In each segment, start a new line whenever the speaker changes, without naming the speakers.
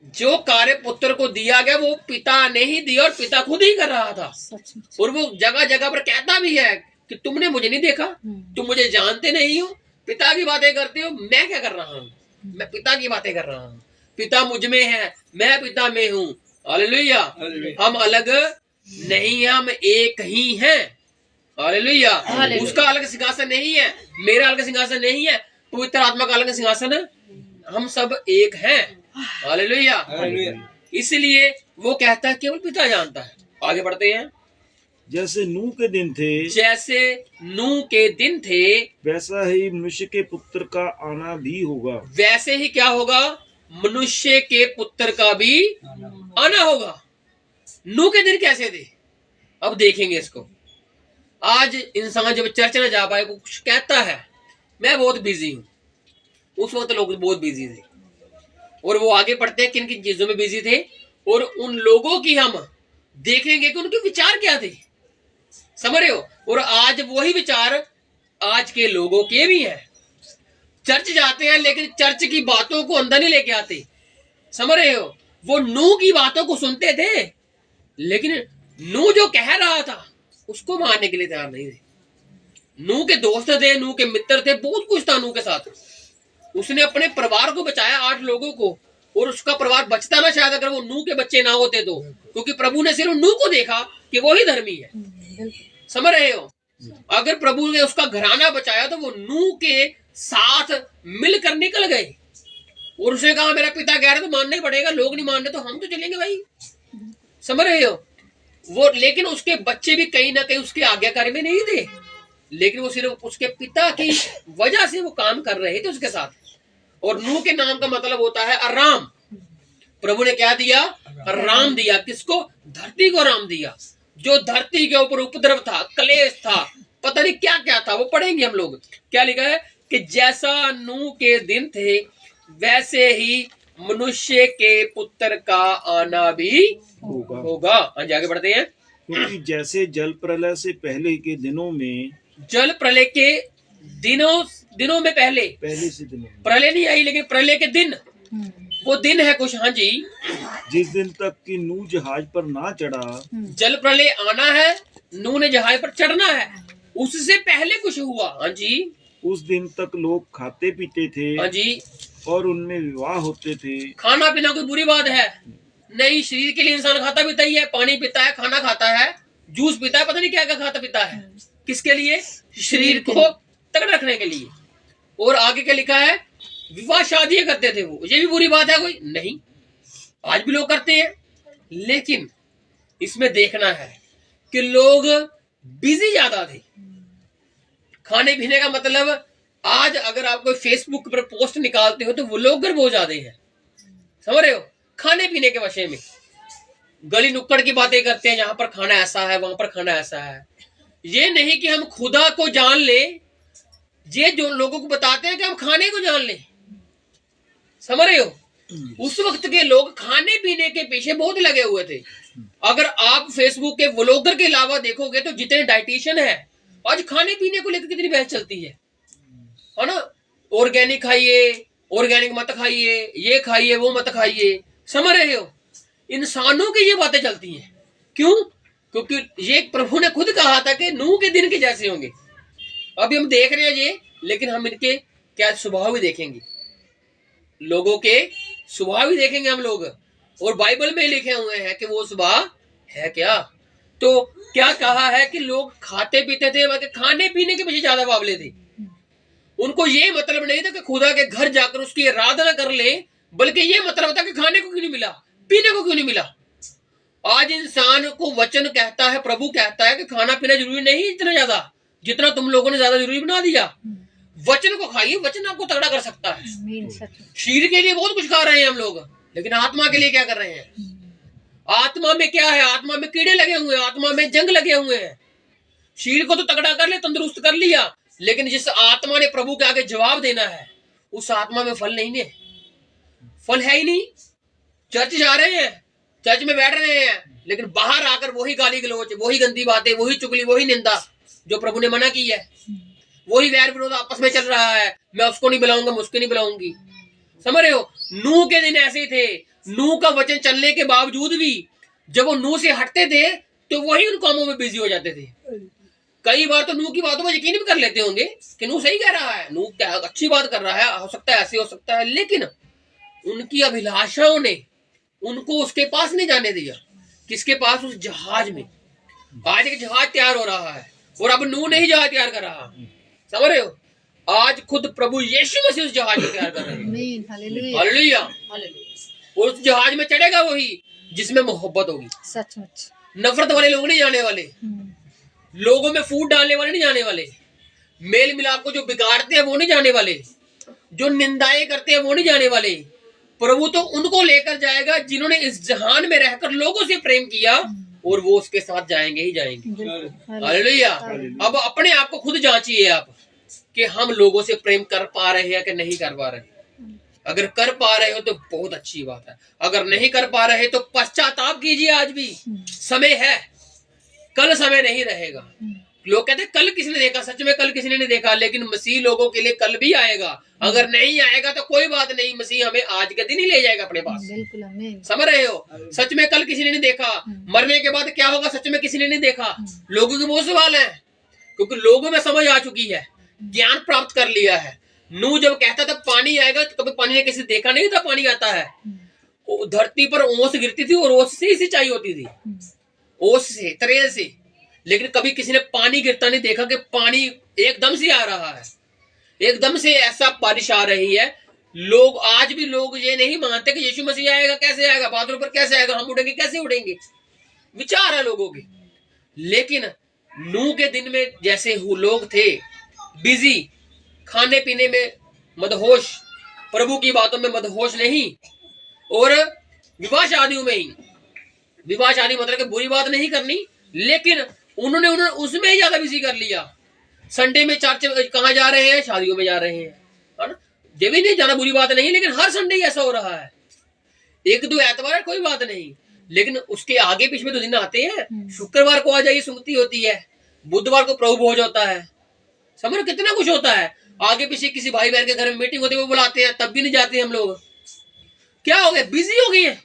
जो कार्य पुत्र को दिया गया वो पिता ने ही दिया और पिता खुद ही कर रहा था। और वो जगह जगह पर कहता भी है कि तुमने मुझे नहीं देखा, तुम मुझे जानते नहीं हो, पिता की बातें करते हो, मैं क्या कर रहा हूँ, मैं पिता की बातें कर रहा हूँ, पिता मुझ में है, मैं पिता में हूँ। हालेलुया। हम अलग नहीं है, हम एक ही हैं। हालेलुया। उसका अलग सिंहासन नहीं है, मेरा अलग सिंहासन नहीं है, पवित्र आत्मा का अलग सिंहासन है, हम सब एक हैं। हालेलुया। इसलिए वो कहता है केवल पिता जानता है। आगे बढ़ते हैं।
जैसे नूह के दिन थे,
जैसे नूह के दिन थे,
वैसा ही मनुष्य के पुत्र का आना भी होगा।
वैसे ही क्या होगा, मनुष्य के पुत्र का भी आना होगा। नूह के दिन कैसे थे, अब देखेंगे इसको। आज इंसान जब चर्च में जा पाए, कुछ कहता है मैं बहुत बिजी हूं, उस वक्त लोग बहुत बिजी थे। और वो आगे पढ़ते हैं किन किन चीजों में बिजी थे, और उन लोगों की हम देखेंगे कि उनके विचार क्या थे। समझ रहे हो। और आज वही विचार आज के लोगों के भी हैं। चर्च जाते हैं लेकिन चर्च की बातों को अंदर नहीं लेके आते। समझ रहे हो। वो नूह की बातों को सुनते थे लेकिन नूह जो कह रहा था उसको मानने के लिए तैयार नहीं थे। नूह के दोस्त थे, नूह के मित्र थे, बहुत कुछ था नूह के साथ। उसने अपने परिवार को बचाया, 8 लोगों को, और उसका परिवार बचता ना शायद अगर वो नूह के बच्चे ना होते तो, क्योंकि प्रभु ने सिर्फ नूह को देखा कि वो ही धर्मी है। समझ रहे हो। अगर प्रभु ने उसका घराना बचाया तो वो नूह के साथ मिलकर निकल गए। और उसने कहा मेरा पिता कह रहा तो मानना ही पड़ेगा, लोग नहीं मान रहे तो हम तो चलेंगे भाई। समझ रहे हो। वो लेकिन उसके बच्चे भी कहीं ना कहीं उसके आज्ञाकारी में नहीं थे, लेकिन वो सिर्फ उसके पिता की वजह से वो काम कर रहे थे उसके साथ। और नूह के नाम का मतलब होता है आराम। प्रभु ने क्या दिया, राम दिया। किसको, धरती को राम दिया। जो धरती के ऊपर उपद्रव था, क्लेश था, पता नहीं क्या क्या था, वो पढ़ेंगे हम लोग। क्या लिखा है कि जैसा नूह के दिन थे वैसे ही मनुष्य के पुत्र का आना भी होगा। आगे बढ़ते हैं।
क्योंकि जैसे जल प्रलय से पहले के दिनों में,
जल प्रलय के दिनों में पहले
से दिनों में
प्रलय नहीं आई लेकिन प्रलय के दिन, वो दिन है कुछ। हाँ जी।
जिस दिन तक कि नूह जहाज पर ना चढ़ा,
जल प्रलय आना है, नूह ने जहाज पर चढ़ना है, उससे पहले कुछ हुआ। हाँ जी।
उस दिन तक लोग खाते पीते थे।
हाँ जी।
और उनमें विवाह होते थे।
खाना पीना कोई बुरी बात है नहीं, शरीर के लिए इंसान खाता पीता ही है, पानी पीता है, खाना खाता है, जूस पीता है, पता नहीं क्या क्या खाता पीता है। किसके लिए, शरीर को तगड़ा रखने के लिए। और आगे क्या लिखा है, विवाह शादियां करते थे वो, ये भी बुरी बात है कोई नहीं, आज भी लोग करते हैं। लेकिन इसमें देखना है कि लोग बिजी ज्यादा थे। खाने पीने का मतलब, आज अगर आप कोई फेसबुक पर पोस्ट निकालते हो तो वो लोग बहुत ज्यादा हैं। समझ रहे हो। खाने पीने के विषय में गली नुक्कड़ की बातें करते हैं, यहाँ पर खाना ऐसा है, वहां पर खाना ऐसा है। ये नहीं कि हम खुदा को जान ले, ये जो लोगों को बताते हैं कि हम खाने को जान ले। समझ रहे हो। उस वक्त के लोग खाने पीने के पीछे बहुत लगे हुए थे। अगर आप फेसबुक के व्लॉगर के अलावा देखोगे तो जितने डाइटिशियन है आज खाने पीने को लेकर कितनी बहस चलती है ना। ऑर्गेनिक खाइए, ऑर्गेनिक मत खाइए, ये खाइए वो मत खाइए। समझ रहे हो। इंसानों की ये बातें चलती हैं। क्यों, क्योंकि ये प्रभु ने खुद कहा था कि नूह के दिन के जैसे होंगे। अभी हम देख रहे हैं ये, लेकिन हम इनके क्या स्वभाव भी देखेंगे, लोगों के स्वभाव भी देखेंगे हम लोग। और बाइबल में लिखे हुए हैं कि वो स्वभाव है क्या। तो क्या कहा है कि लोग खाते पीते थे, मतलब खाने पीने के पीछे ज्यादा बावले थे। उनको ये मतलब नहीं था कि खुदा के घर जाकर उसकी आराधना कर ले, बल्कि ये मतलब था कि खाने को क्यों नहीं मिला, पीने को क्यों नहीं मिला। आज इंसान को वचन कहता है, प्रभु कहता है कि खाना पीना जरूरी नहीं इतना ज्यादा, जितना तुम लोगों ने ज्यादा जरूरी बना दिया। वचन को खाइए, वचन आपको तगड़ा कर सकता है। शरीर के लिए बहुत कुछ खा रहे हैं हम लोग, लेकिन आत्मा के लिए क्या कर रहे हैं। आत्मा में क्या है, आत्मा में कीड़े लगे हुए हैं, आत्मा में जंग लगे हुए हैं। शरीर को तो तगड़ा कर ले, तंदुरुस्त कर लिया, लेकिन जिस आत्मा ने प्रभु के आगे जवाब देना है उस आत्मा में फल नहीं है, फल है ही नहीं। चर्च जा रहे हैं, चर्च में बैठ रहे हैं, लेकिन बाहर आकर वही गाली गलौच, वही गंदी बातें, वही चुगली, वही निंदा जो प्रभु ने मना की है, वही वैर विरोध आपस में चल रहा है। मैं उसको नहीं बुलाऊंगा, मैं उसको नहीं बुलाऊंगी। समझ रहे हो। नूह के दिन ऐसे थे, नूह का वचन चलने के बावजूद भी जब वो नूह से हटते थे तो वही उन कामों में बिजी हो जाते थे। कई बार तो नूह की बातों में यकीन भी कर लेते होंगे कि नूह सही कह रहा है, नूह क्या अच्छी बात कर रहा है, हो सकता है ऐसे हो सकता है, लेकिन उनकी अभिलाषाओं ने उनको उसके पास नहीं जाने दिया। किसके पास? उस जहाज में। आज एक जहाज तैयार हो रहा है और अब नूह नहीं जहाज तैयार कर रहा, समझ रहे हो? आज खुद प्रभु यीशु मसीह उस जहाज को तैयार कर रहे हैं। हालेलुया। और उस जहाज में चढ़ेगा वही जिसमें मोहब्बत होगी।
सचमुच
नफरत वाले लोग नहीं जाने वाले, लोगों में फूट डालने वाले नहीं जाने वाले, मेल मिलाप को जो बिगाड़ते हैं वो नहीं जाने वाले, जो निंदाएं करते हैं वो नहीं जाने वाले। प्रभु तो उनको लेकर जाएगा जिन्होंने इस जहान में रहकर लोगों से प्रेम किया, और वो उसके साथ जाएंगे ही जाएंगे। हालेलुया। अब अपने आप को खुद जांचिए आप कि हम लोगों से प्रेम कर पा रहे हैं कि नहीं कर पा रहे। अगर कर पा रहे हो तो बहुत अच्छी बात है, अगर नहीं कर पा रहे तो पश्चाताप कीजिए। आज भी समय है, कल समय नहीं रहेगा। लोग कहते हैं कल किसी ने देखा, सच में कल किसी ने नहीं देखा, लेकिन मसीह लोगों के लिए कल भी आएगा। अगर नहीं आएगा तो कोई बात नहीं, मसीह हमें आज के दिन ही ले जाएगा अपने पास। समझ रहे हो? सच में कल किसी ने नहीं देखा, मरने के बाद क्या होगा सच में किसी ने नहीं देखा। लोगों के बहुत सवाल है, क्योंकि लोगों में समझ आ चुकी है, ज्ञान प्राप्त कर लिया है। नूह जब कहता था पानी आएगा तो कभी पानी ने किसी देखा नहीं था पानी आता है। धरती पर ओस गिरती थी और ओस से ही सिंचाई होती थी, ओस से, तरेल से, लेकिन कभी किसी ने पानी गिरता नहीं देखा कि पानी एकदम से आ रहा है, एकदम से ऐसा बारिश आ रही है। लोग आज भी लोग ये नहीं मानते कि यीशु मसीह आएगा, कैसे आएगा, बादलों पर कैसे आएगा, हम उड़ेंगे कैसे उड़ेंगे, विचार है लोगों के। लेकिन नूह के दिन में जैसे लोग थे बिजी, खाने पीने में मदहोश, प्रभु की बातों में मदहोश नहीं, और विवाह शादियों में ही, विवाह शादी मतलब कि बुरी बात नहीं करनी, लेकिन उन्होंने उसमें ही ज्यादा बिजी कर लिया। संडे में चर्च कहाँ जा रहे हैं, शादियों में जा रहे हैं, है ना? ये भी नहीं जाना बुरी बात नहीं, लेकिन हर संडे ऐसा हो रहा है। एक दो एतवार कोई बात नहीं, लेकिन उसके आगे पीछे में तो दिन आते हैं। शुक्रवार को आ जाइए सुनती होती है, बुधवार को प्रभु भोज होता है, समझ कितना कुछ होता है। आगे पीछे किसी भाई बहन के घर में मीटिंग होती है, वो बुलाते हैं, तब भी नहीं जाते हम लोग। क्या हो गया? बिजी हो गए हैं।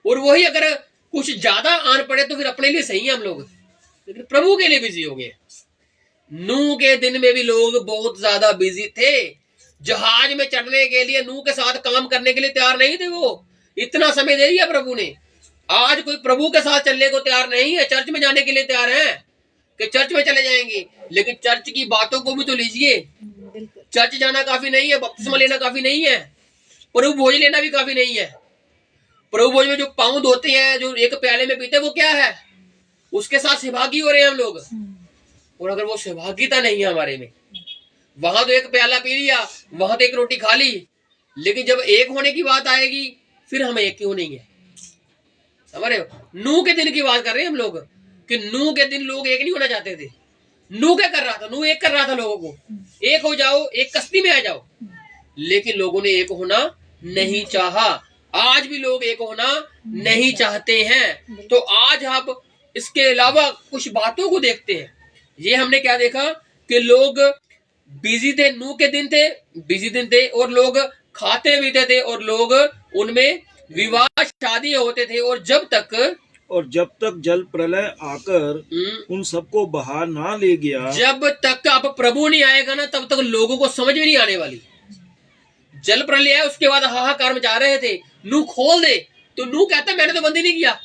और वही अगर कुछ ज्यादा आन पड़े तो फिर अपने लिए सही है हम लोग, लेकिन प्रभु के लिए बिजी हो गए। नूह के दिन में भी लोग बहुत ज्यादा बिजी थे, जहाज में चढ़ने के लिए, नूह के साथ काम करने के लिए तैयार नहीं थे। वो इतना समय दे दिया प्रभु ने। आज कोई प्रभु के साथ चलने को तैयार नहीं है, चर्च में जाने के लिए तैयार है कि चर्च में चले जाएंगे, लेकिन चर्च की बातों को भी तो लीजिए। चर्च जाना काफी नहीं है, बपतिस्मा लेना काफी नहीं है, प्रभु भोज लेना भी काफी नहीं है। प्रभु भोज में जो पाउंड होते हैं, जो एक प्याले में पीते हैं, वो क्या है? उसके साथ सहभागी हो रहे हैं हम लोग। और अगर वो सहभागिता नहीं है हमारे में, वहां तो एक प्याला पी लिया, वहां तो एक रोटी खा ली, लेकिन जब एक होने की बात आएगी फिर हम एक क्यों नहीं है? समझ रहे हो? नूह के दिन की बात कर रहे हैं हम लोग, कि नूह के दिन लोग एक नहीं होना चाहते थे। नूह क्या कर रहा था? नूह एक कर रहा था लोगों को, एक हो जाओ, एक कश्ती में आ जाओ, लेकिन लोगों ने एक होना नहीं चाहा। आज भी लोग एक होना नहीं चाहते हैं। तो आज आप इसके अलावा कुछ बातों को देखते हैं। ये हमने क्या देखा कि लोग बिजी थे, नूह के दिन थे, बिजी दिन थे, और लोग खाते पीते थे, और लोग उनमें विवाह शादी होते थे। और जब तक
जल प्रलय आकर उन सबको बहा ना ले गया,
जब तक अब प्रभु नहीं आएगा ना, तब तक लोगों को समझ में नहीं आने वाली। जल प्रलय है, उसके बाद हाहाकार मचा रहे थे, नूह खोल दे, तो नूह कहता मैंने तो बंद ही नहीं किया।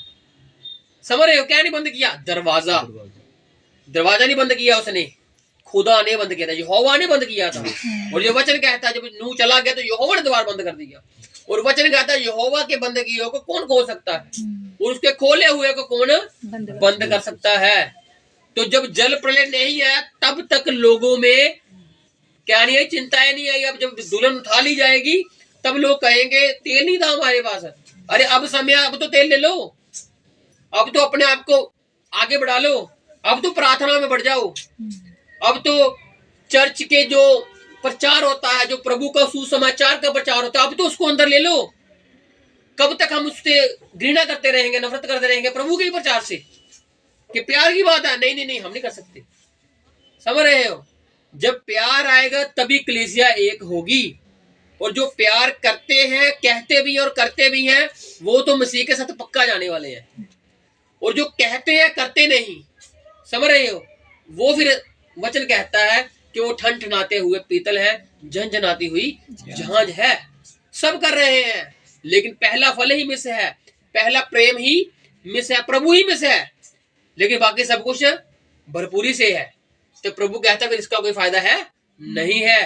समझ रहे हो? क्या नहीं बंद किया? दरवाजा नहीं बंद किया उसने, खुदा ने बंद किया था, यहोवा ने बंद किया था। और ये वचन कहता है जब नूह चला गया तो यहोवा ने द्वार बंद कर दिया। और वचन कहता है यहोवा के बंद किए को कौन खोल सकता है, और उसके खोले हुए को कौन बंद कर सकता है। तो जब जल प्रलय नहीं आया तब तक लोगों में क्या नहीं आई? चिंताएं नहीं आई। अब जब दुल्हन उठा ली जाएगी तब लोग कहेंगे तेल नहीं था हमारे पास। अरे अब समय, अब तो तेल ले लो, अब तो अपने आप को आगे बढ़ा लो, अब तो प्रार्थना में बढ़ जाओ, अब तो चर्च के जो प्रचार होता है, जो प्रभु का सुसमाचार का प्रचार होता है, अब तो उसको अंदर ले लो। कब तक हम उससे घृणा करते रहेंगे, नफरत करते रहेंगे प्रभु के ही प्रचार से कि प्यार की बात है? नहीं, हम नहीं कर सकते। समझ रहे हो? जब प्यार आएगा तभी कलीसिया एक होगी। और जो प्यार करते हैं, कहते भी हैं और करते भी हैं, वो तो मसीह के साथ पक्का जाने वाले हैं। और जो कहते हैं करते नहीं, समझ रहे हो, वो फिर वचन कहता है कि वो ठनठनाते हुए पीतल है, झनझनाती हुई जहाज है। सब कर रहे हैं, लेकिन पहला फल ही मिस है, पहला प्रेम ही मिस है, प्रभु ही मिस है, लेकिन बाकी सब कुछ भरपूरी से है। तो प्रभु कहता है फिर इसका कोई फायदा है नहीं है।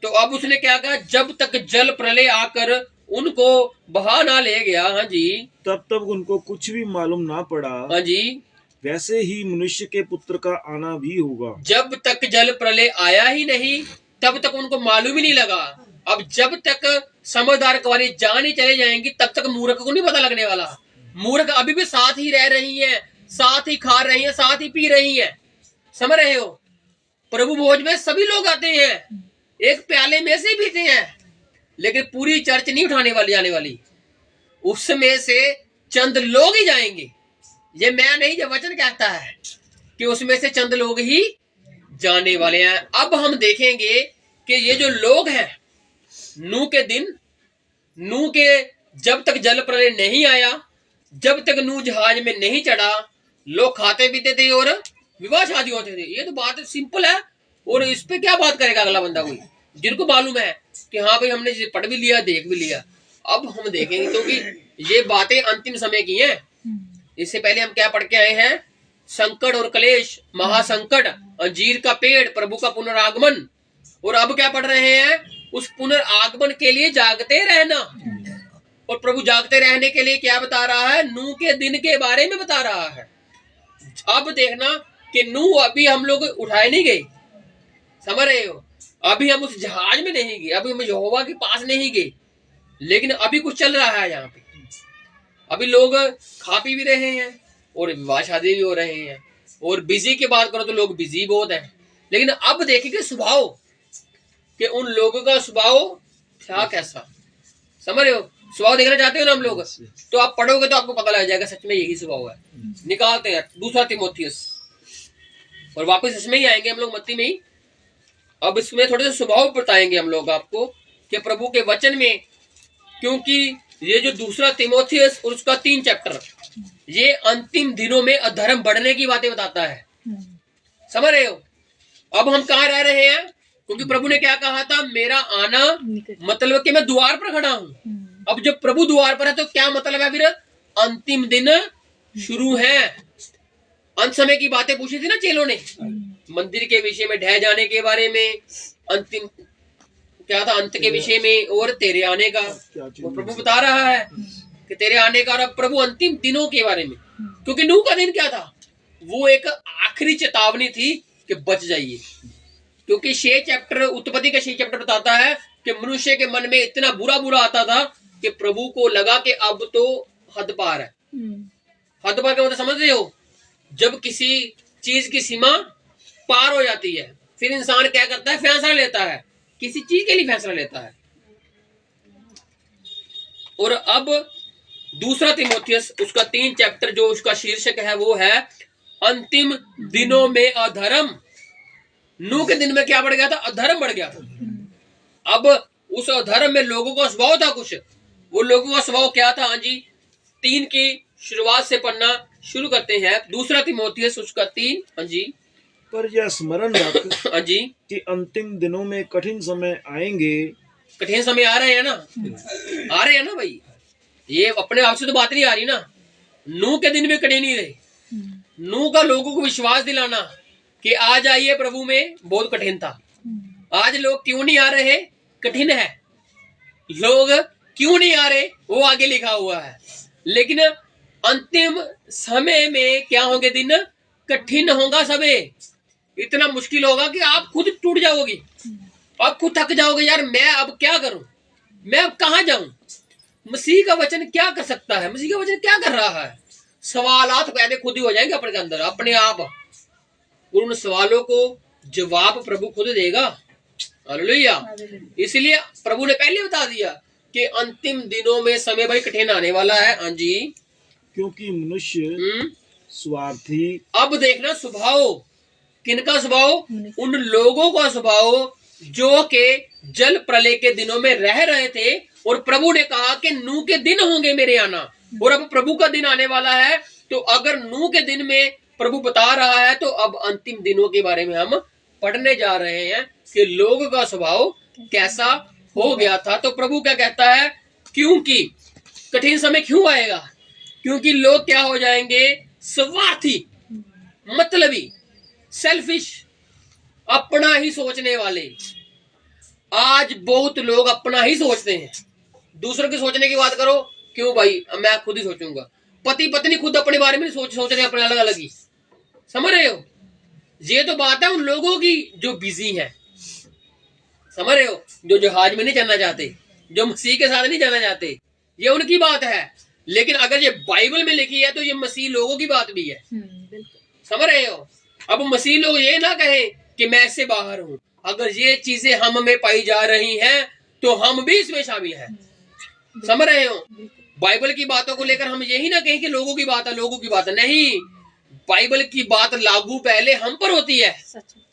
तो अब उसने क्या कहा, जब तक जल प्रलय आकर उनको बहा ना ले गया, हाँ जी,
तब तक उनको कुछ भी मालूम ना पड़ा,
हाँ जी,
वैसे ही मनुष्य के पुत्र का आना भी होगा।
जब तक जल प्रलय आया ही नहीं तब तक उनको मालूम ही नहीं लगा। अब जब तक समझदार कुंवारी जान ही चले जाएंगी तब तक मूर्ख को नहीं पता लगने वाला। मूर्ख अभी भी साथ ही रह रही है, साथ ही खा रही है, साथ ही पी रही है, समझ रहे हो। प्रभु भोज में सभी लोग आते हैं, एक प्याले में से ही पीते हैं, लेकिन पूरी चर्च नहीं उठाने वाली जाने वाली, उसमें से चंद लोग ही जाएंगे। ये मैं नहीं, जो वचन कहता है कि उसमें से चंद लोग ही जाने वाले हैं। अब हम देखेंगे कि ये जो लोग हैं, नूह के दिन, नूह के जब तक जल प्रलय नहीं आया, जब तक नूह जहाज में नहीं चढ़ा, लोग खाते पीते थे और विवाह शादी होते थे। ये तो बात सिंपल है, और इस पे क्या बात करेगा अगला बंदा कोई, जिनको मालूम है कि हाँ भाई हमने पढ़ भी लिया, देख भी लिया। अब हम देखेंगे क्योंकि ये बातें अंतिम समय की हैं। इससे पहले हम क्या पढ़ के आए हैं, संकट और क्लेश, महासंकट, अंजीर का पेड़, प्रभु का पुनरागमन। और अब क्या पढ़ रहे हैं, उस पुनरागमन के लिए जागते रहना। और प्रभु जागते रहने के लिए क्या बता रहा है, नूह के दिन के बारे में बता रहा है। अब देखना कि नूह अभी हम लोग उठाए नहीं गए, समझ रहे हो, अभी हम उस जहाज में नहीं गए, अभी हम यहोवा के पास नहीं गए, लेकिन अभी कुछ चल रहा है यहाँ पे। अभी लोग खा पी भी रहे हैं और विवाह शादी भी हो रहे हैं, और बिजी की बात करो तो लोग बिजी बहुत हैं। लेकिन अब देखेंगे स्वभाव कि उन लोगों का स्वभाव था कैसा, समझ रहे हो। स्वभाव देखना चाहते हो ना हम लोग, तो आप पढ़ोगे तो आपको पता लग जाएगा सच में यही स्वभाव है। निकालते हैं दूसरा तीमुथियुस, और वापस इसमें ही आएंगे हम लोग, मत्ती में ही। अब इसमें थोड़े से स्वभाव बताएंगे हम लोग आपको कि प्रभु के वचन में, क्योंकि ये जो दूसरा तीमुथियुस और उसका 3 चैप्टर, ये अंतिम दिनों में अधर्म बढ़ने की बातें बताता है, समझ रहे हो। अब हम कहाँ रह रहे हैं, क्योंकि प्रभु ने क्या कहा था, मेरा आना मतलब कि मैं द्वार पर खड़ा हूं। अब जब प्रभु द्वार पर है तो क्या मतलब है, फिर अंतिम दिन शुरू है। अंत समय की बातें पूछी थी ना चेलों ने, मंदिर के विषय में, ढह जाने के बारे में, अंतिम क्या था, अंत के विषय में, और तेरे आने का। वो प्रभु बता रहा है कि तेरे आने का, और अब प्रभु अंतिम दिनों के बारे में, क्योंकि नूह का दिन क्या था, वो एक आखिरी चेतावनी थी कि बच जाइए। क्योंकि 6 चैप्टर, उत्पत्ति का 6 चैप्टर बताता है कि मनुष्य के मन में इतना बुरा बुरा आता था कि प्रभु को लगा कि अब तो हद पार है। हद पार का मतलब समझ रहे हो, जब किसी चीज की सीमा पार हो जाती है, फिर इंसान क्या करता है, फैसला लेता है, किसी चीज के लिए फैसला लेता है। और अब दूसरा तीमुथियुस, उसका 3 चैप्टर, जो उसका शीर्षक है वो है अंतिम दिनों में अधर्म। नूह के दिन में क्या बढ़ गया था, अधर्म बढ़ गया था। अब उस अधर्म में लोगों का स्वभाव था कुछ, वो लोगों का स्वभाव क्या था, हाँ जी, 3 की शुरुआत से पढ़ना शुरू करते हैं। दूसरा तीमुथियुस उसका 3, हाँ जी,
पर यह स्मरण रख
हाँ जी,
कि अंतिम दिनों में कठिन समय आएंगे।
कठिन समय आ रहे हैं ना, आ रहे हैं ना भाई, ये अपने आप से तो बात नहीं आ रही ना। नूह के दिन में कठिन नहीं रहे, नूह का लोगों को विश्वास दिलाना कि आ जाइए प्रभु में बहुत कठिन था। आज लोग क्यों नहीं आ रहे, कठिन है। लोग क्यों नहीं आ रहे वो आगे लिखा हुआ है, लेकिन अंतिम समय में क्या होंगे दिन, कठिन होगा समय, इतना मुश्किल होगा कि आप खुद टूट जाओगे, आप खुद थक जाओगे, यार मैं अब क्या करूं, मैं अब कहां जाऊं, मसीह का वचन क्या कर सकता है, मसीह का वचन क्या कर रहा है। सवालात पैदा खुद ही हो जाएंगे अपने अंदर अपने आप, उन सवालों को जवाब प्रभु खुद देगा। हालेलुया। इसलिए प्रभु ने पहले बता दिया कि अंतिम दिनों में समय भाई कठिन आने वाला है, हाँ जी,
क्योंकि मनुष्य स्वार्थी।
अब देखना स्वभाव, किनका स्वभाव, उन लोगों का स्वभाव जो के जल प्रलय के दिनों में रह रहे थे, और प्रभु ने कहा कि नूह के दिन होंगे मेरे आना, और अब प्रभु का दिन आने वाला है। तो अगर नूह के दिन में प्रभु बता रहा है, तो अब अंतिम दिनों के बारे में हम पढ़ने जा रहे हैं कि लोगों का स्वभाव कैसा हो गया था। तो प्रभु क्या कहता है, क्योंकि कठिन समय क्यों आएगा, क्योंकि लोग क्या हो जाएंगे, स्वार्थी, मतलबी, सेल्फिश, अपना ही सोचने वाले। आज बहुत लोग अपना ही सोचते हैं, दूसरों के सोचने की बात करो, क्यों भाई मैं खुद ही सोचूंगा। पति पत्नी खुद अपने बारे में सोच रहे हैं, अपने अलग अलग ही, समझ रहे हो। ये तो बात है उन लोगों की जो बिजी है, समझ रहे हो, जो जहाज में नहीं चलना चाहते, जो मसीह के साथ नहीं जाना चाहते, ये उनकी बात है। लेकिन अगर ये बाइबल में लिखी है तो ये मसीह लोगों की बात भी है, समझ रहे हो। अब मसीह लोग ये ना कहें कि मैं इससे बाहर हूं। अगर ये चीजें हम में पाई जा रही हैं तो हम भी इसमें शामिल हैं, समझ रहे हो। बाइबल की बातों को लेकर हम यही ना कहें कि लोगों की बात है, लोगों की बात है, नहीं। बाइबल की बात लागू पहले हम पर होती है,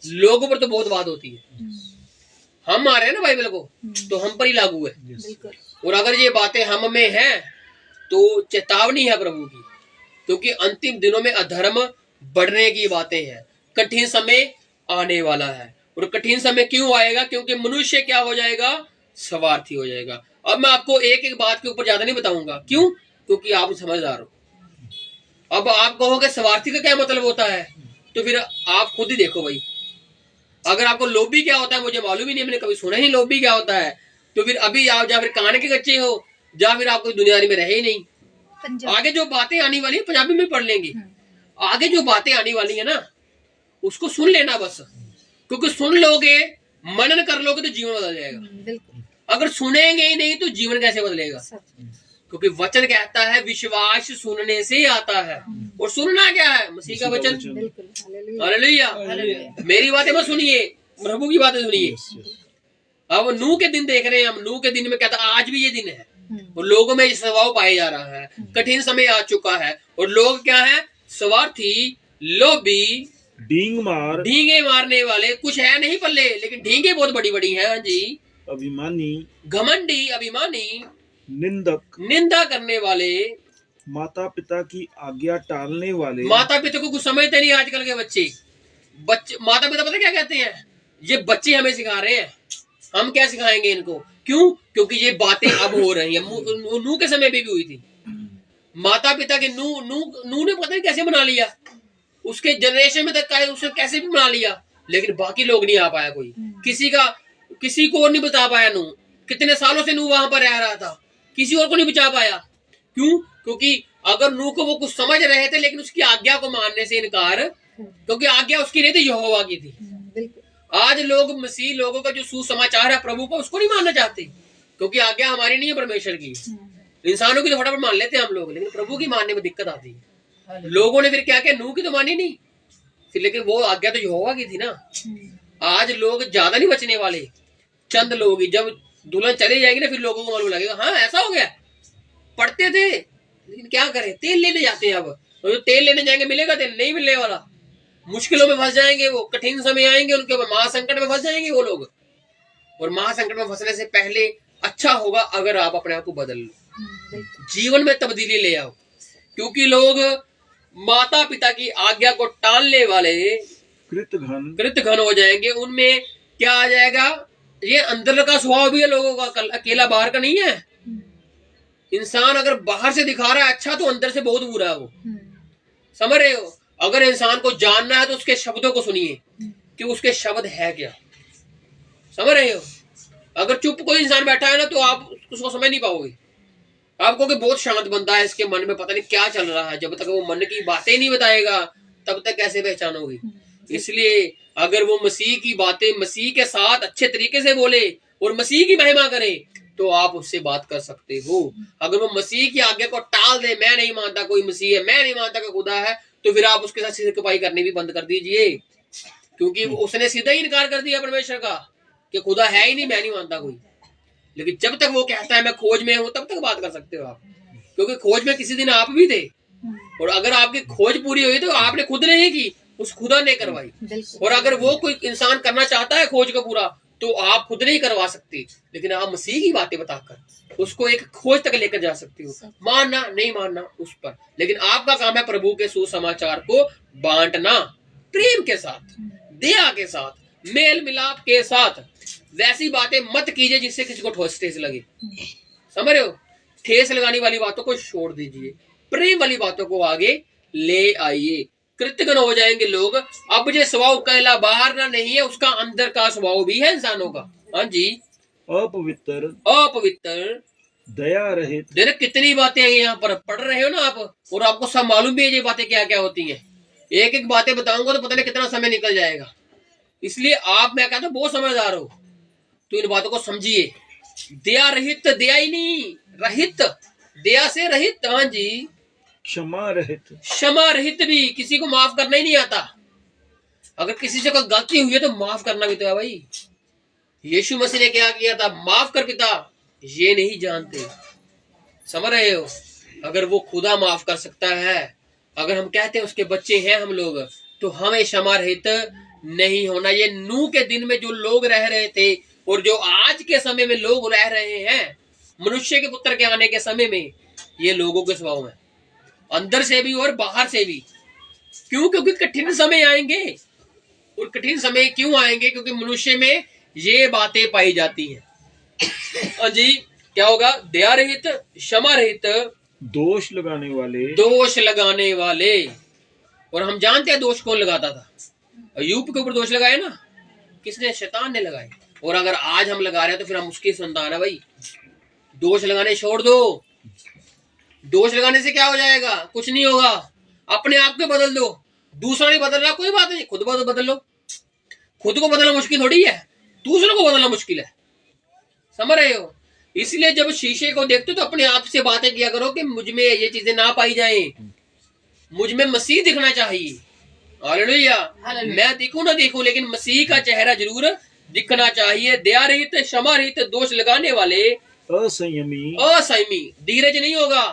लोगों पर तो बहुत बात होती है। हम आ रहे हैं ना बाइबल को, तो हम पर ही लागू है। और अगर ये बातें हम में हैं तो चेतावनी है प्रभु की, क्योंकि अंतिम दिनों में अधर्म बढ़ने की बातें हैं। कठिन समय आने वाला है, और कठिन समय क्यों आएगा, क्योंकि मनुष्य क्या हो जाएगा, स्वार्थी हो जाएगा। अब मैं आपको एक एक बात के ऊपर ज्यादा नहीं बताऊंगा, क्यों, क्योंकि आप समझदार हो। अब आप कहोगे स्वार्थी का क्या मतलब होता है, तो फिर आप खुद ही देखो भाई। अगर आपको लोभी क्या होता है मुझे मालूम ही नहीं, मैंने कभी सुना ही लोभी क्या होता है, तो फिर अभी आप या फिर कान के कच्चे हो, या फिर आप कोई दुनियादारी में रहे ही नहीं। आगे जो बातें आने वाली है, पंजाबी में पढ़ लेंगे, आगे जो बातें आने वाली है ना, उसको सुन लेना बस, क्योंकि सुन लोगे, मनन कर लोगे तो जीवन बदल जाएगा। अगर सुनेंगे ही नहीं तो जीवन कैसे बदलेगा, क्योंकि वचन कहता है विश्वास सुनने से आता है, और सुनना क्या है, मसीह का वचन। हालेलुया। मेरी बातें मत सुनिए, प्रभु की बातें सुनिए। अब नूह के दिन देख रहे हैं हम, नूह के दिन में कहता आज भी ये दिन है, और लोगों में स्वभाव पाया जा रहा है। कठिन समय आ चुका है, और लोग क्या है, स्वार्थी, लोभी, ढींगे मारने वाले, कुछ है नहीं पल्ले, लेकिन ढींगे बहुत बड़ी बड़ी हैं। हाँ जी,
अभिमानी,
घमंडी, अभिमानी,
निंदक,
निंदा करने वाले,
माता पिता की आज्ञा टालने वाले।
माता पिता को कुछ समझते नहीं आजकल के बच्चे। माता पिता पता क्या कहते हैं, ये बच्चे हमें सिखा रहे हैं, हम क्या सिखाएंगे इनको, क्यों, क्योंकि ये बातें अब हो रही है। नूह के समय भी हुई थी। माता पिता के नूह ने पता नहीं कैसे बना लिया, उसके जनरेशन में तक उसने कैसे भी बना लिया, लेकिन बाकी लोग नहीं आ पाया, कोई किसी को नहीं बता पाया। नूह कितने सालों से नूह वहां पर रह रहा था, किसी और को नहीं बचा पाया। क्यों, क्योंकि अगर नूह को वो कुछ समझ रहे थे, लेकिन उसकी आज्ञा को मानने से इनकार, क्योंकि आज्ञा उसकी नहीं थी, यहोवा की थी। आज लोग मसीह लोगों का जो सुसमाचार है प्रभु का, उसको नहीं मानना चाहते, क्योंकि आज्ञा हमारी नहीं है, परमेश्वर की। इंसानों की तो फटाफट मान लेते हैं हम लोग, लेकिन प्रभु की मानने में दिक्कत आती है। लोगों ने फिर क्या किया, नूह की तो मानी नहीं फिर, लेकिन वो आज्ञा तो यहोवा की थी ना। आज लोग ज्यादा नहीं बचने वाले, चंद लोग ही। जब दुल्हन चले जाएगी ना, फिर लोगों को मालूम लगेगा हाँ ऐसा हो गया। पढ़ते थे, लेकिन क्या करें, तेल लेने जाते हैं। अब तो तेल लेने जाएंगे, मिलेगा तेल, नहीं मिलने वाला। मुश्किलों में फंस जाएंगे वो, कठिन समय आएंगे उनके ऊपर, महासंकट में फंस जाएंगे वो लोग। और महासंकट में फंसने से पहले अच्छा होगा अगर आप अपने आप को बदल लो, जीवन में तब्दीली ले आओ। क्योंकि लोग माता पिता की आज्ञा को टालने वाले कृतघ्न हो जाएंगे। उनमें क्या आ जाएगा, ये अंदर का स्वभाव भी है लोगों का, अकेला बाहर का नहीं है। इंसान अगर बाहर से दिखा रहा है अच्छा, तो अंदर से बहुत बुरा है वो, समझ रहे हो। अगर इंसान को जानना है तो उसके शब्दों को सुनिए कि उसके शब्द है क्या, समझ रहे हो। अगर चुप कोई इंसान बैठा है ना, तो आप उसको समझ नहीं पाओगे। आपको कि बहुत शांत बंदा है, इसके मन में पता नहीं क्या चल रहा है। जब तक वो मन की बातें नहीं बताएगा, तब तक कैसे पहचानोगे। इसलिए अगर वो मसीह की बातें मसीह के साथ अच्छे तरीके से बोले और मसीह की महिमा करे, तो आप उससे बात कर सकते हो। अगर वो मसीह की आज्ञा को टाल दे, मैं नहीं मानता कोई मसीह है, मैं नहीं मानता कोई खुदा है, तो फिर आप उसके साथ सिरकपाई करनी भी बंद कर दीजिए, क्योंकि उसने सीधा ही इनकार कर दिया परमेश्वर का कि खुदा है ही नहीं, मैं नहीं मानता कोई। लेकिन जब तक वो कहता है मैं खोज में हूं, तब तक बात कर सकते हो आप, क्योंकि खोज में किसी दिन आप भी थे। और अगर आपकी खोज पूरी हुई तो आपने खुद नहीं की, उस खुदा ने करवाई। और अगर वो कोई इंसान करना चाहता है खोज को पूरा, तो आप खुद नहीं करवा सकते, लेकिन आप मसीह की बातें बताकर उसको एक खोज तक लेकर जा सकते हो। मानना नहीं मानना उस पर, लेकिन आपका काम है प्रभु के सुसमाचार को बांटना, प्रेम के साथ, दया के साथ, मेल मिलाप के साथ। वैसी बातें मत कीजिए जिससे किसी को ठेस लगे, समझ रहे हो? ठेस लगाने वाली बातों को छोड़ दीजिए, प्रेम वाली बातों को आगे ले आइए। कृतघ्न हो जाएंगे लोग। अब जो स्वभाव कहला बाहर ना नहीं है, उसका अंदर का स्वभाव भी है इंसानों का। हाँ जी, अपवित्र,
दया रहित।
देखो कितनी बातें हैं यहाँ पर, पढ़ रहे हो ना आप, और आपको सब मालूम भी है ये बातें क्या क्या होती हैं। एक एक बातें बताऊंगा तो पता नहीं कितना समय निकल जाएगा। इसलिए आप, मैं कहता हूँ बहुत समझदार हो तो इन बातों को समझिए। दया रहित, दया ही नहीं, रहित, दया से रहित। हाँ जी,
क्षमा रहित।
क्षमा रहित भी, किसी को माफ करना ही नहीं आता। अगर किसी से कोई गलती हुई है तो माफ करना भी तो है भाई। यीशु मसीह ने क्या किया था? माफ कर पिता, ये नहीं जानते। समझ रहे हो? अगर वो खुदा माफ कर सकता है, अगर हम कहते हैं उसके बच्चे हैं हम लोग, तो हमें क्षमा रहित नहीं होना। ये नूह के दिन में जो लोग रह रहे थे और जो आज के समय में लोग रह रहे हैं, मनुष्य के पुत्र के आने के समय में, ये लोगों के स्वभाव है, अंदर से भी और बाहर से भी। क्यों? क्योंकि कठिन समय आएंगे। और कठिन समय क्यों आएंगे? क्योंकि मनुष्य में ये बातें पाई जाती हैं। जी, क्या होगा? दया रहित, क्षमा रहित,
दोष लगाने वाले।
दोष लगाने वाले। और हम जानते हैं दोष कौन लगाता था। अय्यूब के ऊपर दोष लगाए ना, किसने? शैतान ने लगाए। और अगर आज हम लगा रहे हैं तो फिर हम उसकी संतान है भाई। दोष लगाने छोड़ दो। दोष लगाने से क्या हो जाएगा? कुछ नहीं होगा। अपने आप को बदल दो। दूसरा नहीं बदल रहा, कोई बात नहीं, खुद को बदल लो। खुद को बदलना मुश्किल थोड़ी है, दूसरों को बदलना मुश्किल है। समझ रहे हो? इसलिए जब शीशे को देखते हो तो अपने आप से बातें किया करो कि मुझ में ये चीजें ना पाई जाएं, मुझ में मसीह दिखना चाहिए। हालेलुया। मैं दिखूं ना दिखूं, लेकिन मसीह का चेहरा जरूर दिखना चाहिए। दया रहित, क्षमा रहित, दोष लगाने वाले,
असंयमी।
असंयमी, धीरज नहीं होगा,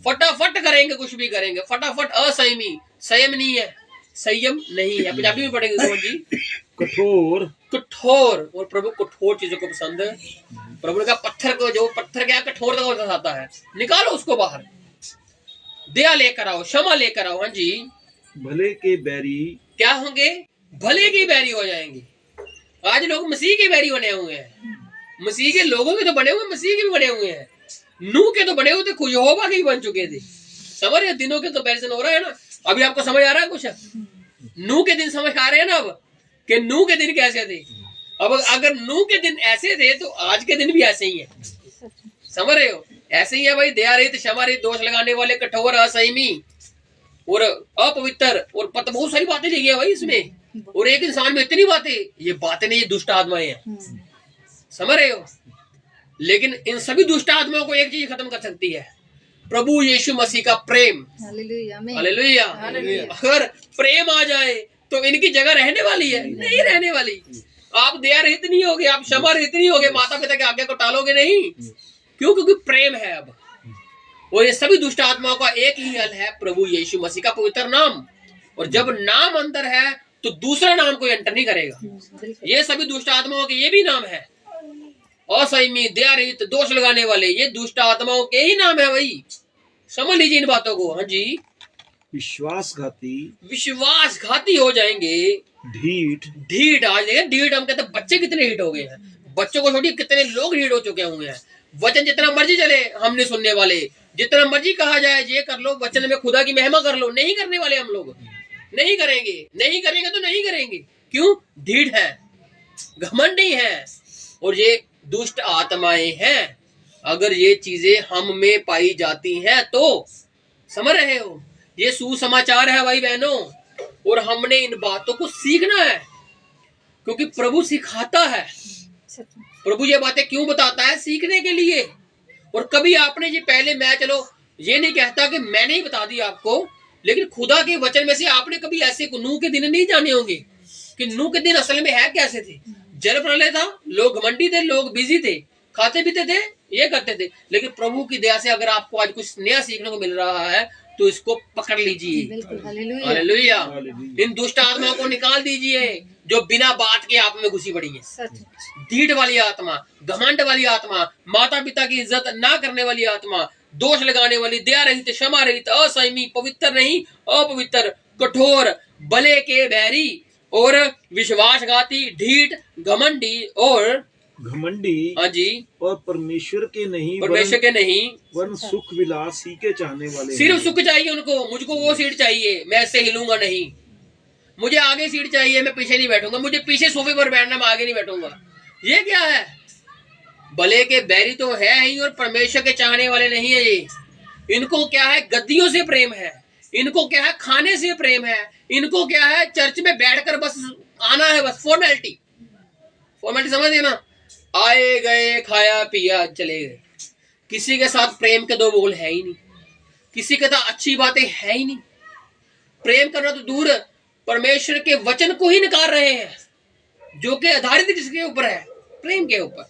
फटाफट करेंगे, कुछ भी करेंगे फटाफट। असंयमी, संयम नहीं है, संयम नहीं है। पंजाबी में पढ़ेंगे कौन जी?
कठोर।
कठोर। और प्रभु कठोर चीजों को पसंद है। प्रभु ने कहा पत्थर को, जो पत्थर क्या कठोर तक आता है, निकालो उसको बाहर। दया लेकर आओ, क्षमा लेकर आओ। हाँ जी,
भले के बैरी
क्या होंगे? भले के बैरी हो जाएंगे। आज लोग मसीह के बैरी बने हुए हैं। मसीह के लोगों के तो बने हुए, मसीह के भी बने हुए हैं। नूह के तो बने हुए थे, यहोवा के भी बन चुके थे। समझ रहे? दिनों के तो कंपैरिजन हो रहा है ना। अभी आपको समझ आ रहा है कुछ? नूह के दिन समझ आ रहे हैं ना अब, कि नूह के दिन कैसे थे। अब अगर नूह के दिन ऐसे थे तो आज के दिन भी ऐसे ही है। समझ रहे हो? ऐसे ही है भाई। दया रहित, क्षमा रहित, दोष लगाने वाले, कठोर, असंयमी और अपवित्र। और बहुत सारी बातें लिखी है भाई इसमें। और एक इंसान में इतनी बातें, ये बातें नहीं, ये दुष्ट आत्माएं हैं। समझ रहे हो? लेकिन इन सभी दुष्ट आत्माओं को एक चीज खत्म कर सकती है, प्रभु यीशु मसीह का प्रेम। हालेलुया। अगर प्रेम आ जाए तो इनकी जगह रहने वाली है? नहीं रहने वाली। आप दया रहित नहीं होगे, आप क्षमा रहित नहीं होगे, माता पिता की आज्ञा को टालोगे नहीं। क्यों? क्योंकि प्रेम है अब। और ये सभी दुष्ट आत्माओं का एक ही हल है, प्रभु यीशु मसीह का पवित्र नाम। और जब नाम अंदर है तो दूसरा नाम कोई एंटर नहीं करेगा। ये सभी दुष्ट आत्माओं के ये भी नाम है। असंयमी, दया रहित, दोष लगाने वाले, ये दुष्ट आत्माओं के ही नाम है भाई। समझ लीजिए इन बातों को। हाँ जी,
विश्वासघाती।
विश्वासघाती हो जाएंगे।
ढीठ।
ढीठ। आज देखिए ढीठ, हम कहते हैं बच्चे कितने ढीठ हो गए हैं। बच्चों को छोड़िए, कितने लोग ढीठ हो चुके हुए हैं। वचन जितना मर्जी चले हम नहीं सुनने वाले, जितना मर्जी कहा जाए ये कर लो, वचन में खुदा की महिमा कर लो, नहीं करने वाले हम लोग। नहीं करेंगे, नहीं करेंगे तो नहीं करेंगे। क्यों? ढीठ है, घमंडी है, और ये दुष्ट आत्माएं हैं। अगर ये चीजें हम में पाई जाती हैं तो, समझ रहे हो, ये सुसमाचार है भाई बहनों। और हमने इन बातों को सीखना है, क्योंकि प्रभु सिखाता है। प्रभु ये बातें क्यों बताता है? सीखने के लिए। और कभी आपने ये पहले, मैं चलो ये नहीं कहता कि मैंने ही बता दी आपको, लेकिन खुदा के वचन में से आपने कभी ऐसे नूह के दिन नहीं जाने होंगे कि नूह के दिन असल में है कैसे थे। जल प्रलय था, लोग घमंडी थे, लोग बिजी थे, खाते पीते थे, ये करते थे। लेकिन प्रभु की दया से अगर आपको आज कुछ नया सीखने को मिल रहा है तो इसको पकड़ लीजिए। हालेलुया। इन दुष्ट आत्माओं को निकाल दीजिए जो बिना बात के आप में घुसी पड़ी है।
सच।
ढीठ वाली आत्मा, घमंड वाली आत्मा, माता पिता की इज्जत ना करने वाली आत्मा, दोष लगाने वाली, दया रहित, क्षमा रहित, असंयमी, पवित्र नहीं, अपवित्र, कठोर, बले के बैरी और विश्वासघाती, ढीठ, घमंडी और
घमंडी
हाँ जी
और परमेश्वर के नहीं
परमेश्वर के नहीं,
वरन सुख विलास ही के चाहने वाले
सिर्फ
हैं।
सुख चाहिए उनको। मुझको वो सीट चाहिए, मैं ऐसे हिलूंगा नहीं। मुझे आगे सीट चाहिए, मैं पीछे नहीं बैठूंगा। मुझे पीछे सोफे पर बैठना, मैं आगे नहीं बैठूंगा। ये क्या है? भले के बैरी तो है ही और परमेश्वर के चाहने वाले नहीं है ये। इनको क्या है? गद्दियों से प्रेम है। इनको क्या है? खाने से प्रेम है। इनको क्या है? चर्च में बैठकर बस आना है, बस फॉर्मेलिटी। फॉर्मेलिटी समझ ना, आए गए, खाया पिया, चले गए। किसी के साथ प्रेम के दो बोल है ही नहीं, किसी के साथ अच्छी बातें है ही नहीं। प्रेम करना तो दूर, परमेश्वर के वचन को ही नकार रहे हैं, जो कि आधारित किसके ऊपर है? प्रेम के ऊपर।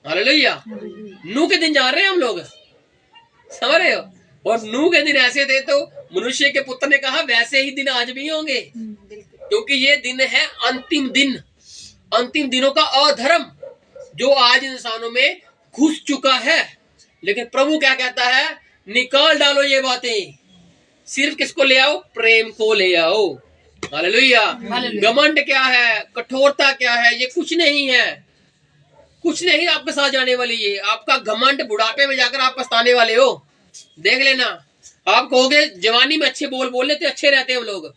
हालेलुया। नूह के दिन जा रहे हैं हम लोग, समझ रहे हो? और नूह के दिन ऐसे थे तो मनुष्य के पुत्र ने कहा वैसे ही दिन आज भी होंगे, क्योंकि ये दिन है अंतिम दिन, अंतिम दिनों का अधर्म जो आज इंसानों में घुस चुका है। लेकिन प्रभु क्या कहता है? निकाल डालो ये बातें, सिर्फ किसको ले आओ? प्रेम को ले आओ। हालेलुया। घमंड क्या है? कठोरता क्या है? ये कुछ नहीं है, कुछ नहीं आपके साथ जाने वाली। ये आपका घमंड बुढ़ापे में जाकर आप पछताने वाले हो। देख लेना, आप कहोगे जवानी में अच्छे बोल बोल लेते, अच्छे रहते हैं हम लोग।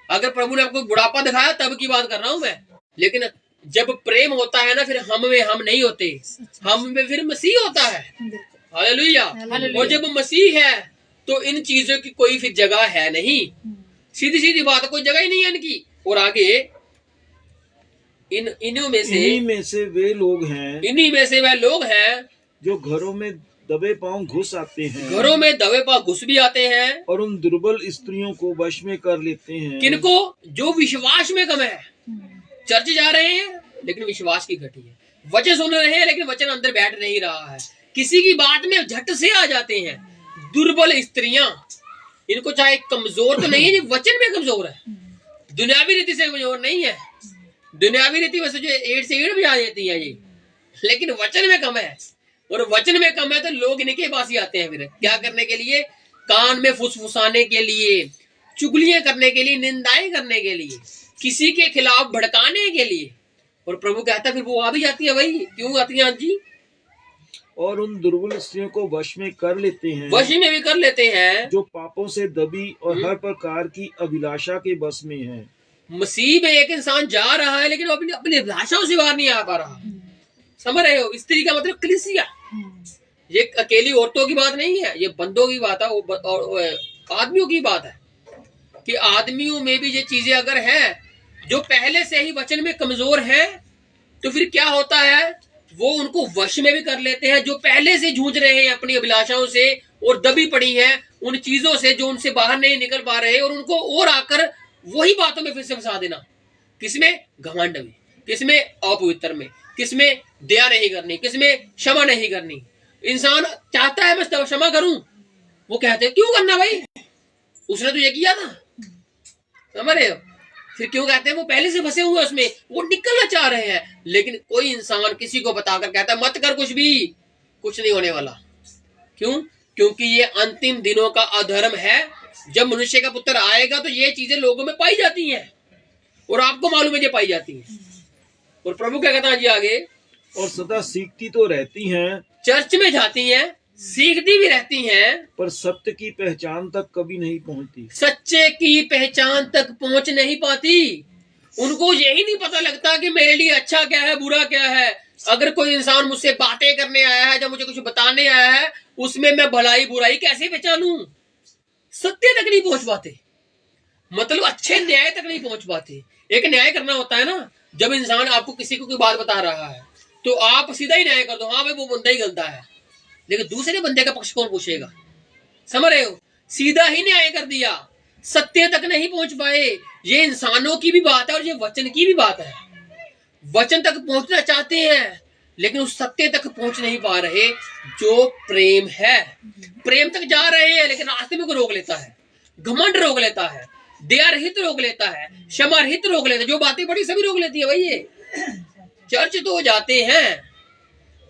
अगर प्रभु ने आपको बुढ़ापा दिखाया तब की बात कर रहा हूं मैं। लेकिन जब प्रेम होता है ना, फिर हम में हम नहीं होते, हम में फिर मसीह होता है। हालेलुया। और जब मसीह है तो इन चीजों की कोई फिर जगह है नहीं। सीधी सीधी बात, कोई जगह ही नहीं है इनकी। और आगे इन्हीं में से
वे लोग हैं,
इन्हीं में से वह लोग हैं
जो घरों में दबे पांव घुस आते हैं,
घरों में दबे पांव घुस भी आते हैं,
और उन दुर्बल स्त्रियों को वश में कर लेते हैं।
किनको? जो विश्वास में कम है। चर्च जा रहे हैं लेकिन विश्वास की घटी है, वचन सुन रहे हैं लेकिन वचन अंदर बैठ नहीं रहा है, किसी की बात में झट से आ जाते हैं। दुर्बल स्त्रियां, इनको चाहे कमजोर तो नहीं है, ये वचन में कमजोर है, दुनियावी रीति से कमजोर नहीं है। दुनियावी रीति में जो 8 से 8 भी आ जाती है ये, लेकिन वचन में कम है। और वचन में कम है तो लोग इनके पास ही आते हैं फिर क्या करने के लिए? कान में फुसफुसाने के लिए, चुगलियां करने के लिए, निंदाएं करने के लिए, किसी के खिलाफ भड़काने के लिए। और प्रभु कहता है फिर वो आ भी जाती है। भाई क्यों आती है जी?
और उन दुर्बल स्त्रियों को वश में कर लेते हैं,
वश में भी कर लेते हैं,
जो पापों से दबी और हर प्रकार की अभिलाषा के बस में है।
मसीह में एक इंसान जा रहा है लेकिन वो अपनी अपनी अभिलाषाओं से बाहर नहीं आ पा रहा। समझ रहे हो? स्त्री का मतलब कलीसिया। ये अकेली औरतों की बात नहीं है, ये बंदों की बात है और आदमियों की बात है कि आदमियों में भी ये चीजें अगर हैं जो पहले से ही वचन में कमजोर है, तो फिर क्या होता है? वो उनको वश में भी कर लेते हैं, जो पहले से जूझ रहे हैं अपनी अभिलाषाओं से और दबी पड़ी हैं उन चीजों से जो उनसे बाहर नहीं निकल पा रहे, और उनको और आकर वही बातों में फिर से फंसा देना। किसमें? घमंड में, किसमें? अपवित्र में, किसमें? दया नहीं करनी, किसमें? क्षमा नहीं करनी। इंसान चाहता है मैं क्षमा करूं, वो कहते हैं क्यों करना भाई, उसने तो ये किया था। समझ रहे हो? फिर क्यों कहते हैं? वो पहले से फंसे हुए उसमें, वो निकलना चाह रहे हैं। लेकिन कोई इंसान किसी को बताकर कहता है मत कर कुछ भी, कुछ नहीं होने वाला। क्यों? क्योंकि ये अंतिम दिनों का अधर्म है। जब मनुष्य का पुत्र आएगा तो ये चीजें लोगों में पाई जाती हैं, और आपको मालूम है ये पाई जाती हैं। और प्रभु क्या कहता है जी आगे?
और सदा सीखती तो रहती हैं,
चर्च में जाती हैं, सीखती भी रहती हैं,
पर सत्य की पहचान तक कभी नहीं पहुंचती।
सच्चे की पहचान तक पहुंच नहीं पाती। उनको यही नहीं पता लगता कि मेरे लिए अच्छा क्या है, बुरा क्या है। अगर कोई इंसान मुझसे बातें करने आया है, जब मुझे कुछ बताने आया है, उसमें मैं भलाई बुराई कैसे पहचानूं? सत्य तक नहीं पहुंच पाते, मतलब अच्छे न्याय तक नहीं पहुंच पाते। एक न्याय करना होता है ना, जब इंसान आपको किसी को कोई बात बता रहा है तो आप सीधा ही न्याय कर दो, हाँ भाई वो बंदा ही गलता है, लेकिन दूसरे बंदे का पक्ष कौन पूछेगा? समझ रहे हो? सीधा ही न्याय कर दिया, सत्य तक नहीं पहुंच पाए। ये इंसानों की भी बात है और ये वचन की भी बात है। वचन तक पहुंचना चाहते हैं लेकिन उस सत्य तक पहुंच नहीं पा रहे जो प्रेम है। प्रेम तक जा रहे हैं लेकिन रास्ते में को रोक लेता है, घमंड रोक लेता है, दया रहित रोक लेता है, क्षमा रहित रोक लेता है, जो बातें बड़ी सभी रोक लेती है भाई। ये चर्च तो जाते हैं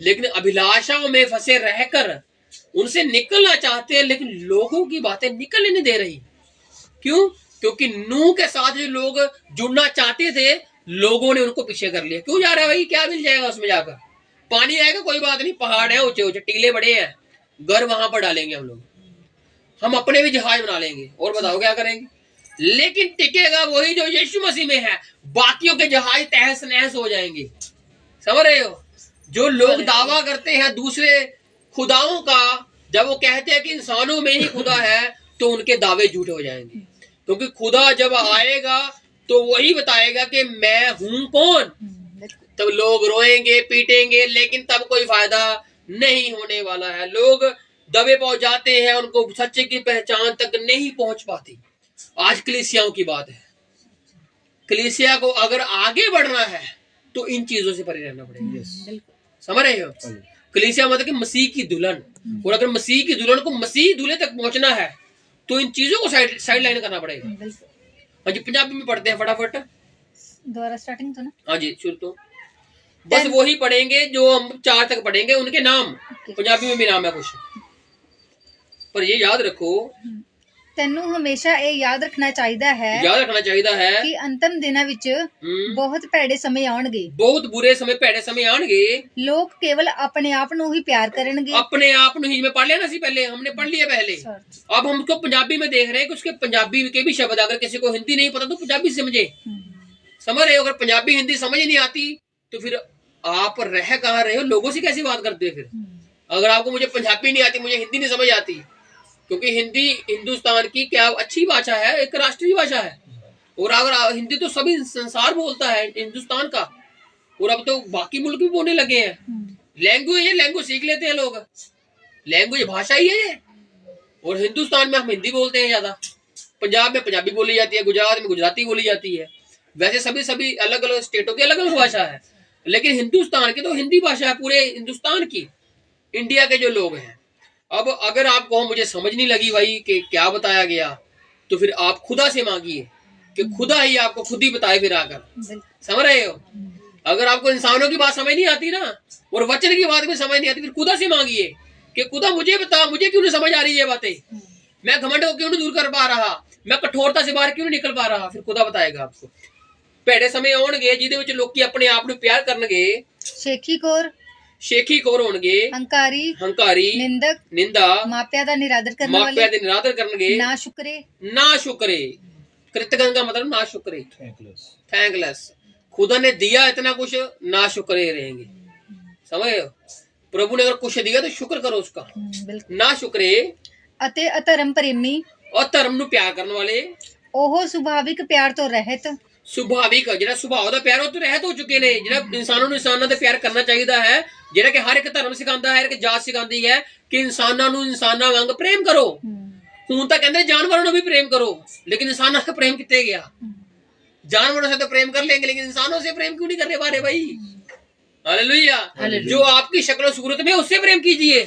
लेकिन अभिलाषाओं में फंसे रहकर उनसे निकलना चाहते हैं, लेकिन लोगों की बातें निकलने नहीं दे रही। क्यों? क्योंकि नूह के साथ जो लोग जुड़ना चाहते थे, लोगों ने उनको पीछे कर लिया। क्यों जा रहा है भाई? क्या मिल जाएगा उसमें जाकर? पानी आएगा, कोई बात नहीं, पहाड़ है ऊंचे ऊंचे, टीले बड़े हैं, घर वहां पर डालेंगे हम लोग, हम अपने भी जहाज बना लेंगे, और बताओ क्या करेंगे। लेकिन टिकेगा वही जो यीशु मसीह में है, बाकियों के जहाज तहस नहस हो जाएंगे। समझ रहे हो? जो लोग दावा करते हैं दूसरे खुदाओं का, जब वो कहते हैं कि इंसानों में ही खुदा है, तो उनके दावे झूठे हो जाएंगे। क्योंकि खुदा जब आएगा तो वही बताएगा कि मैं हूं कौन। तब लोग रोएंगे, पीटेंगे, लेकिन तब कोई फायदा नहीं होने वाला है। लोग दबे पहुंच जाते हैं, उनको सच्चे की पहचान तक नहीं पहुंच पाती। आज कलीसियाओं की बात है। कलीसिया को अगर आगे बढ़ना है तो इन चीजों से परे रहना पड़ेगा। समझ रहे हो? कलीसिया मतलब कि मसीह की दुल्हन, और अगर मसीह की दुल्हन को मसीह दूल्हे तक पहुंचना है तो इन चीजों को साइड लाइन करना पड़ेगा। हाँ जी, पंजाबी में पढ़ते हैं फटाफट,
दोबारा स्टार्टिंग तो ना।
हाँ जी, शुरू तो बस वही पढ़ेंगे जो हम 4 तक पढ़ेंगे, उनके नाम पंजाबी में भी नाम है कुछ, पर ये याद रखो,
ਤੈਨੂੰ ਹਮੇਸ਼ਾ ਇਹ ਯਾਦ ਰੱਖਣਾ ਚਾਹੀਦਾ ਹੈ ਕਿ ਅੰਤਮ ਦਿਨਾਂ ਵਿੱਚ ਬਹੁਤ ਭੈੜੇ ਸਮੇਂ ਆਉਣਗੇ।
बहुत बुरे समय, भैड़े समय आएंगे।
ਲੋਕ ਕੇਵਲ ਆਪਣੇ ਆਪ ਨੂੰ ਹੀ ਪਿਆਰ ਕਰਨਗੇ।
अपने आप नहीं, मैं पढ़ लिया ना सी पहले, हमने पढ़ लिया पहले। अब हम उसको पंजाबी में देख रहे हैं कि उसके पंजाबी के भी शब्द, अगर किसी को हिंदी नहीं पता तो पंजाबी समझे। समझ रहे हो? अगर पंजाबी हिंदी समझ नहीं आती तो फिर आप रह कहाँ रहे हो, लोगों से कैसी बात करते हो फिर? अगर आपको मुझे पंजाबी नहीं आती, मुझे हिंदी नहीं समझ आती, क्योंकि हिंदी हिंदुस्तान की क्या अच्छी भाषा है, एक राष्ट्रीय भाषा है, और अगर हिंदी तो सभी संसार बोलता है हिंदुस्तान का, और अब तो बाकी मुल्क भी बोलने लगे हैं। लैंग्वेज है, लैंग्वेज सीख लेते हैं लोग, लैंग्वेज भाषा ही है ये। और हिंदुस्तान में हम हिंदी बोलते हैं ज्यादा, पंजाब में पंजाबी बोली जाती है, गुजरात में गुजराती बोली जाती है। वैसे सभी अलग अलग स्टेटों की अलग अलग भाषा है, लेकिन हिंदुस्तान की तो हिंदी भाषा है, पूरे हिंदुस्तान की, इंडिया के जो लोग हैं। अब अगर आपको मुझे समझ नहीं लगी भाई कि क्या बताया गया, तो फिर आप खुदा से मांगिए कि खुदा ही आपको खुद ही बताए फिर आकर। समझ रहे हो? अगर आपको इंसानों की बात समझ नहीं आती ना, और वचन की बात भी समझ नहीं आती, फिर खुदा से मांगिए कि खुदा मुझे बता, मुझे क्यों नहीं समझ आ रही ये बातें, मैं घमंड को क्यों नहीं दूर कर पा रहा, मैं कठोरता से बाहर क्यों नहीं निकल पा रहा। फिर खुदा बताएगा आपको। ਭੈੜੇ ਸਮੇਂ ਆਉਣਗੇ ਜਿਹਦੇ ਵਿੱਚ ਲੋਕੀ ਆਪਣੇ ਆਪ ਨੂੰ ਪਿਆਰ ਕਰਨਗੇ, ਸ਼ੇਖੀ ਕੋਰ ਹੋਣਗੇ, ਹੰਕਾਰੀ, ਨਿੰਦਾ,
ਮਾਪਿਆਂ ਦਾ ਨਿਰਾਦਰ
ਕਰਨਗੇ, ਨਾ ਸ਼ੁਕਰੇ, कृतज्ञ का मतलब ना शुक्रे, थैंकलेस। खुदा ने दिया इतना कुछ, ना शुक्रे रहेंगे। समझ रहे हो? प्रभु ने अगर कुछ दिया तो शुक्र करो उसका, ना शुक्रे।
ਅਤੇ ਅਧਰਮ ਪ੍ਰੇਮੀ,
और धर्म ਨੂੰ ਪਿਆਰ ਕਰਨ ਵਾਲੇ,
ਉਹ ਸੁਭਾਵਿਕ ਪਿਆਰ ਤੋਂ ਰਹਿਤ,
ਸੁਭਾਵਿਕ ਜਿਹੜਾ ਸੁਭਾਅ ਦਾ ਪਿਆਰ, ਉਹ ਤੋਂ ਰਹਿਤ ਹੋ ਚੁੱਕੇ ਨੇ। ਜਿਹੜਾ ਇਨਸਾਨਾਂ ਨੂੰ ਇਨਸਾਨਾਂ ਦਾ ਪਿਆਰ ਕਰਨਾ ਚਾਹੀਦਾ ਹੈ, ਜਿਹੜਾ ਕਿ ਹਰ ਇੱਕ ਧਰਮ ਸਿਖਾਉਂਦਾ ਹੈ, ਹਰ ਇੱਕ ਜਾਤ ਸਿਖਾਉਂਦੀ ਹੈ ਕਿ ਇਨਸਾਨਾਂ ਨੂੰ ਇਨਸਾਨਾਂ ਵਾਂਗ ਪ੍ਰੇਮ ਕਰੋ। ਹੁਣ ਤਾਂ ਕਹਿੰਦੇ ਜਾਨਵਰਾਂ ਨੂੰ भी प्रेम करो, लेकिन इंसानों का प्रेम कितने गया? जानवरों से तो प्रेम कर लेंगे, लेकिन इंसानों से प्रेम क्यों नहीं कर रहे बारे भाई? हालेलुया। जो आपकी शक्ल सूरत में, उससे प्रेम कीजिए।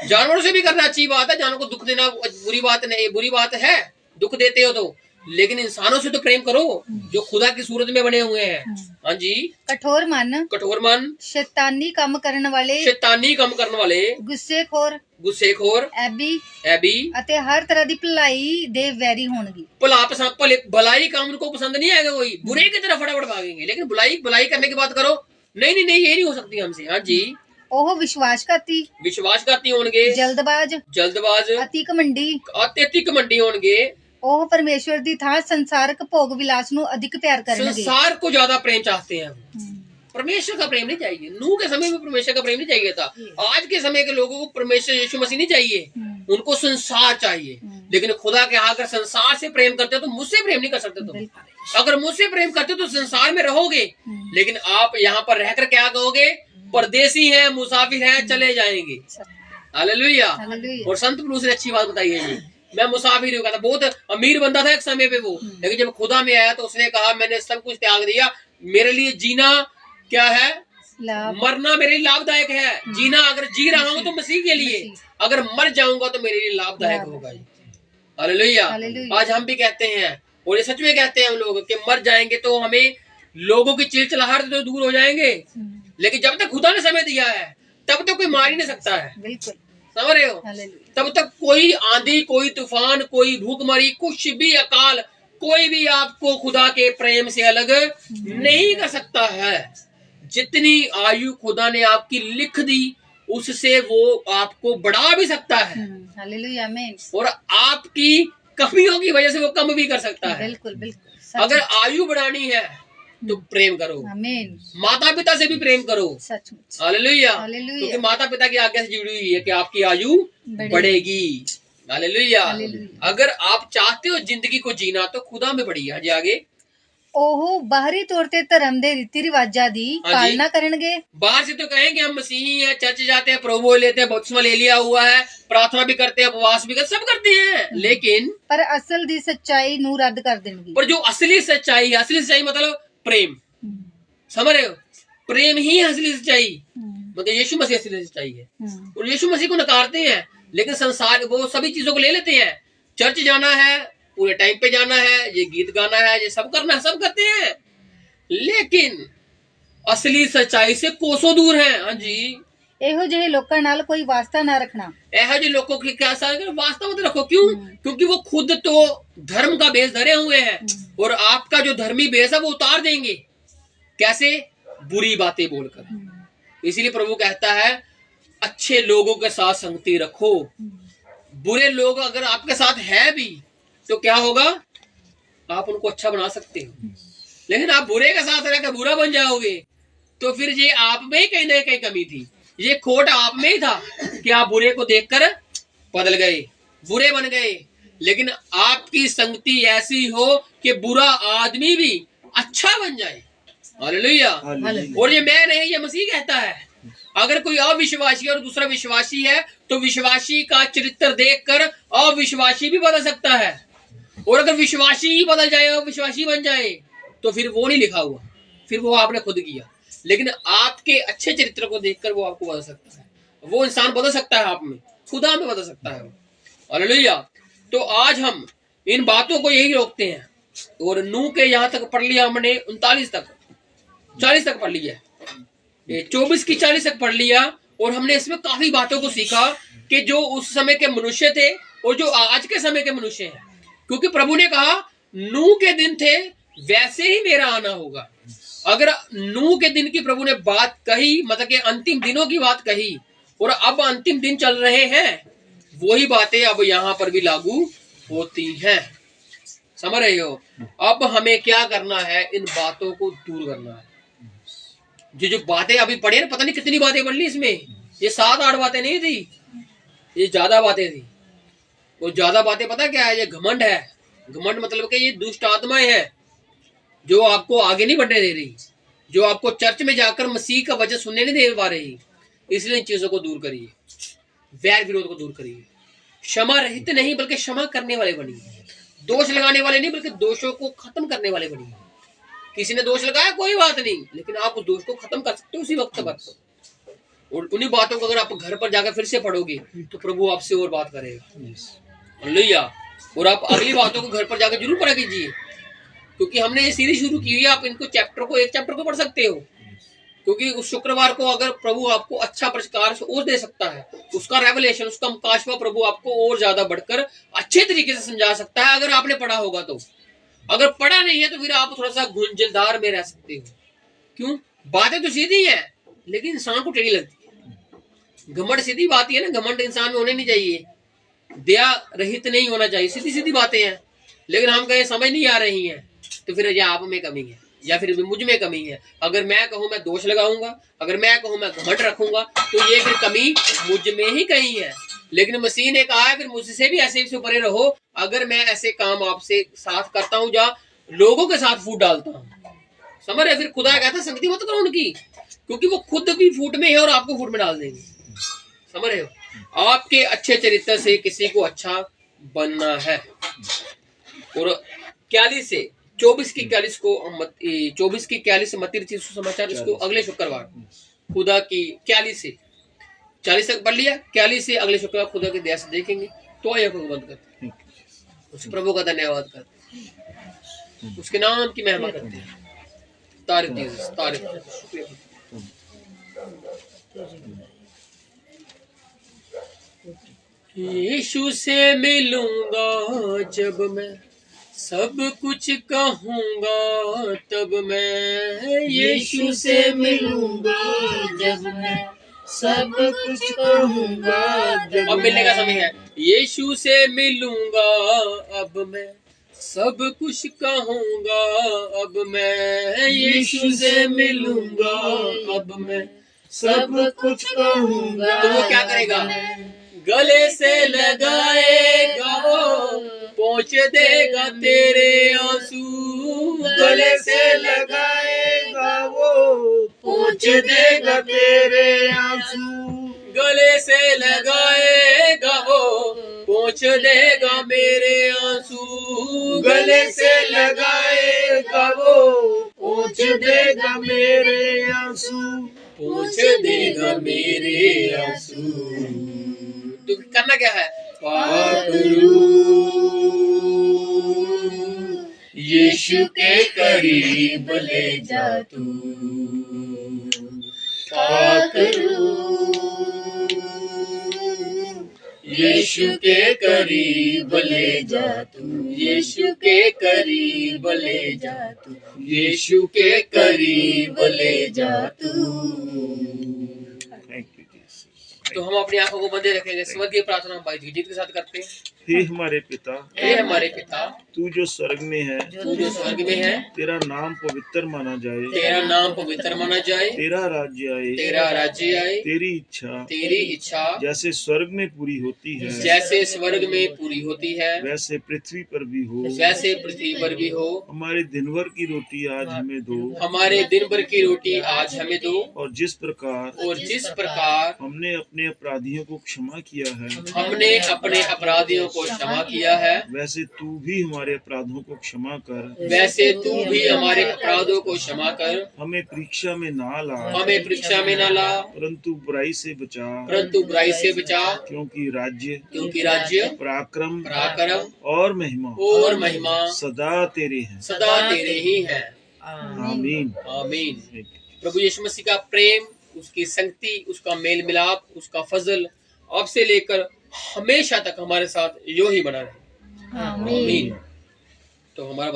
जानवरों से भी करना अच्छी बात है, जानवरों को दुख देना बुरी बात नहीं, बुरी बात है, दुख देते हो तो, लेकिन इंसानों से तो प्रेम करो जो खुदा की सूरत में बने हुए हैं। हाँ जी।
कठोर मन, शैतानी काम करने वाले, गुस्सेखोर, ऐबी ਅਤੇ हर तरह ਦੀ ਭਲਾਈ ਦੇ ਵੈਰੀ ਹੋਣਗੇ।
भलाई काम उनको पसंद नहीं आएगा, कोई बुरे की तरफ फटाफट भागेंगे, लेकिन भलाई करने की बात करो, नहीं ये नहीं हो सकती हमसे। हाँ जी।
ਉਹ
विश्वासघाती होंगे, जल्दबाज,
अति घमंडी
होंगे।
ਉਹ परमेश्वर ਦੀ ਥਾਂ ਸੰਸਾਰਕ ਭੋਗ ਵਿਲਾਸ ਨੂੰ अधिक प्यार करेंगे।
संसार को ज्यादा प्रेम चाहते हैं, परमेश्वर का प्रेम नहीं चाहिए। नूह के समय में परमेश्वर का प्रेम नहीं चाहिए था, आज के समय के लोगों को परमेश्वर यीशु मसीह नहीं चाहिए, उनको संसार चाहिए। लेकिन खुदा के अगर संसार से प्रेम करते हो तो मुझसे प्रेम नहीं कर सकते तुम। अगर मुझसे प्रेम करते हो तो संसार में रहोगे, लेकिन आप यहाँ पर रहकर क्या कहोगे? परदेसी हैं, मुसाफिर हैं, चले जाएंगे। हालेलुया। और संत पुरुष ने अच्छी बात बताई है, मैं मुसाफिर हूँ। कहता बहुत अमीर बंदा था एक समय पे वो, लेकिन जब खुदा में आया तो उसने कहा मैंने सब कुछ त्याग दिया, मेरे लिए जीना क्या है, मरना मेरे लिए लाभदायक है। जीना अगर जी रहा हूँ तो मसीह के लिए, अगर मर जाऊंगा तो मेरे लिए लाभदायक होगा। हालेलुया।
हालेलुया।
आज हम भी कहते हैं, और ये सच में कहते हैं हम लोग, कि मर जाएंगे तो हमें लोगों की चिलचिलाहट से तो दूर हो जाएंगे, लेकिन जब तक खुदा ने समय दिया है तब तक कोई मार ही नहीं सकता है।
बिल्कुल,
समझ रहे हो? तब तक कोई आंधी, कोई तूफान, कोई भूखमरी, कुछ भी अकाल, कोई भी आपको खुदा के प्रेम से अलग नहीं कर सकता है। जितनी आयु खुदा ने आपकी लिख दी उससे वो आपको बढ़ा भी सकता है,
हालेलुया, आमीन।
और आपकी कमियों की वजह से वो कम भी कर सकता है।
बिल्कुल बिल्कुल।
अगर आयु बढ़ानी है तो प्रेम करो,
आमीन।
माता पिता से भी प्रेम करो,
सचमुच।
हालेलुया।
हालेलुया।
क्योंकि माता पिता की आज्ञा से जुड़ी हुई है कि आपकी आयु बढ़ेगी, हालेलुया। अगर आप चाहते हो जिंदगी को जीना तो खुदा में बढ़िए। हाँ जी, आगे।
ਉਹ ਬਾਹਰੀ ਤੌਰ ਤੇ ਧਰਮ ਦੇ ਰੀਤੀ ਰਿਵਾਜਾਂ ਦੀ ਪਾਲਣਾ ਕਰਨਗੇ।
बाहर से तो कहेंगे हम मसीही हैं, चर्च जाते हैं, प्रभु लेते हैं, बपतिस्मा ले लिया हुआ है, प्रार्थना भी करते हैं, उपवास भी करते, सब करते हैं, लेकिन
ਪਰ ਅਸਲ ਦੀ सच्चाई ਨੂੰ ਰੱਦ कर देंगे।
पर जो असली सच्चाई है, असली सच्चाई मतलब प्रेम, समझ रहे हो? प्रेम ही असली सच्चाई, मतलब यीशु मसीह असली सच्चाई है। और यीशु मसीह को नकारते हैं, लेकिन संसार वो सभी चीजों को ले लेते हैं। चर्च जाना है, पूरे टाइम पे जाना है, ये गीत गाना है, ये सब करना है, सब करते हैं, लेकिन असली सच्चाई से कोसों दूर है। हाँ जी,
ਇਹੋ ਜਿਹੇ ਲੋਕਾਂ ਨਾਲ ਕੋਈ ਵਾਸਤਾ ਨਾ ਰੱਖਣਾ।
ऐसा जो लोगों की क्या वास्तव में रखो, क्यों? क्योंकि वो खुद तो धर्म का बेस धरे हुए हैं, और आपका जो धर्मी बेस है वो उतार देंगे। कैसे? बुरी बातें बोलकर। इसीलिए प्रभु कहता है अच्छे लोगों के साथ संगति रखो। बुरे लोग अगर आपके साथ है भी तो क्या होगा? आप उनको अच्छा बना सकते हो, लेकिन आप बुरे के साथ रहकर बुरा बन जाओगे तो फिर ये आप में ही कहीं ना कहीं कमी थी, ये खोट आप में ही था कि आप बुरे को देखकर बदल गए, बुरे बन गए। लेकिन आपकी संगति ऐसी हो कि बुरा आदमी भी अच्छा बन जाए। हालेलुया। और ये मैं नहीं, ये मसीह कहता है। अगर कोई अविश्वासी और दूसरा विश्वासी है तो विश्वासी का चरित्र देखकर अविश्वासी भी बदल सकता है, और अगर विश्वासी ही बदल जाए, अविश्वासी बन जाए, तो फिर वो नहीं लिखा हुआ, फिर वो आपने खुद किया। लेकिन आपके अच्छे चरित्र को देखकर वो आपको बदल सकता है, वो इंसान बदल सकता है, आप में, खुदा में बदल सकता है। हालेलुया। तो आज हम इन बातों को यही रोकते हैं, और नूह के यहाँ तक पढ़ लिया हमने, 39 तक, 40 तक पढ़ लिया, 24 की 40 तक पढ़ लिया, और हमने इसमें काफी बातों को सीखा कि जो उस समय के मनुष्य थे और जो आज के समय के मनुष्य हैं। क्योंकि प्रभु ने कहा नूह के दिन थे वैसे ही मेरा आना होगा। अगर नूह के दिन की प्रभु ने बात कही, मतलब कि अंतिम दिनों की बात कही, और अब अंतिम दिन चल रहे हैं, वही बातें अब यहाँ पर भी लागू होती हैं। समझ रहे हो? अब हमें क्या करना है? इन बातों को दूर करना है। जो बातें अभी पढ़े ना, पता नहीं कितनी बातें पढ़ ली इसमें, ये 7-8 बातें नहीं थी, ये ज्यादा बातें थी। वो ज्यादा बातें पता क्या है? ये घमंड है। घमंड मतलब कि ये दुष्ट आत्माएं हैं जो आपको आगे नहीं बढ़ने दे रही, जो आपको चर्च में जाकर मसीह का वचन सुनने नहीं दे पा रही। इसलिए इन चीजों को दूर करिए, वैर विरोध को दूर करिए, क्षमा रहित नहीं बल्कि क्षमा करने वाले बनिए, दोष लगाने वाले नहीं बल्कि दोषों को खत्म करने वाले बनिए। किसी ने दोष लगाया, कोई बात नहीं, लेकिन आप उस दोष को खत्म कर सकते हो उसी वक्त पर। और उन्हीं बातों को अगर आप घर पर जाकर फिर से पढ़ोगे तो प्रभु आपसे और बात करेगा। हालेलुया। और आप अगली बातों को घर पर जाकर जरूर पढ़ा कीजिए, क्योंकि हमने ये सीरीज शुरू की हुई है। आप इनको एक चैप्टर को पढ़ सकते हो, क्योंकि उस शुक्रवार को अगर प्रभु आपको अच्छा प्रकाश और दे सकता है, उसका रेवलेशन, उसका मुकाशवा प्रभु आपको और ज्यादा बढ़कर अच्छे तरीके से समझा सकता है, अगर आपने पढ़ा होगा तो। अगर पढ़ा नहीं है तो फिर आप थोड़ा सा गुंजलदार में रह सकते हो। क्यों? बातें तो सीधी है लेकिन इंसान को टेढ़ी लगती है। घमंड सीधी बात है ना, घमंड इंसान में होने नहीं चाहिए, दया रहित नहीं होना चाहिए, सीधी सीधी बातें हैं। लेकिन हम कहें समझ नहीं आ रही हैं तो फिर या आप में कमी है या फिर मुझ में कमी है। अगर मैं कहूँ मैं दोष लगाऊंगा, अगर मैं कहूँ मैं घमंड रखूंगा, तो ये फिर कमी मुझ में ही कहीं है। लेकिन मसीह ने कहा है फिर मुझसे भी ऐसे से परे रहो। अगर मैं ऐसे काम आपसे साथ करता हूँ या लोगों के साथ फूट डालता हूँ, समझ रहे? फिर खुदा कहता है संगति मत करो उनकी, क्योंकि वो खुद भी फूट में है और आपको फूट में डाल देंगे। समझ रहे हो? आपके अच्छे चरित्र से किसी को अच्छा बनना है। और 41 से 24 की 41 को 24 की 41 मत्ती रचित सुसमाचार, इसको अगले शुक्रवार खुदा की 41 से 40 तक पढ़ लिया, 41 से अगले शुक्रवार खुदा की दया से देखेंगे। तो आइए को बंद करते हैं। उस प्रभु का धन्यवाद करते हैं, उसके नाम की महिमा करते हैं। तारीफ जीसस, तारीफ, शुक्रिया। यीशु से मिलूंगा जब मैं, सब कुछ कहूंगा तब मैं। यीशु से मिलूंगा जब मैं, सब कुछ कहूंगा जब। अब मिलने का समय है। यीशु से मिलूंगा अब मैं, सब कुछ कहूंगा अब मैं। यीशु से मिलूंगा अब मैं, सब कुछ कहूंगा। तो वो क्या करेगा? गले से लगाएगा वो, पहुँच देगा तेरे आंसू। गले से लगाएगा वो, पहुँच देगा तेरे आंसू। गले से लगाएगा वो, पहुँच देगा मेरे आंसू। गले से लगाएगा वो, पहुँच देगा मेरे आंसू। पहुँच देगा मेरे आंसू। तो करना क्या है? यीशु के करीब ले जा तू, यीशु के करीब ले जा तू, यीशु के करीब ले जा तू, यीशु के करीब ले जा तू। तो हम अपनी आंखों को बंदे रखेंगे। स्वर्गीय प्रार्थना भाई जी के साथ करते हैं।
हे हमारे पिता,
हे हमारे पिता,
तू जो स्वर्ग में है,
तू जो स्वर्ग में है,
तेरा नाम पवित्र माना जाए,
तेरा नाम पवित्र माना जाए,
तेरा राज्य आए,
तेरा राज्य आए,
तेरी इच्छा
जैसे
स्वर्ग में पूरी होती है,
जैसे स्वर्ग में पूरी होती है,
वैसे पृथ्वी पर भी हो,
वैसे पृथ्वी पर भी हो।
हमारे दिन भर की रोटी आज हमें दो,
हमारे दिन भर की रोटी आज हमें दो।
और जिस प्रकार
हमने
अपने अपराधियों को क्षमा किया है,
हमने अपने अपराधियों को क्षमा किया है,
वैसे तू भी हमारे अपराधों को क्षमा कर,
वैसे तू भी हमारे अपराधों को क्षमा कर।
हमें परीक्षा में ना ला,
हमें परीक्षा में न ला,
परंतु बुराई से बचा,
परंतु बुराई से बचा।
क्योंकि
राज्य
पराक्रम
और महिमा
सदा तेरे हैं,
सदा तेरे ही है।
आमीन,
आमीन। प्रभु यीशु मसीह का प्रेम, उसकी संगति, उसका मेल मिलाप, उसका फजल अब से लेकर हमेशा तक हमारे साथ यो ही बना रहे। आमीन। तो हमारा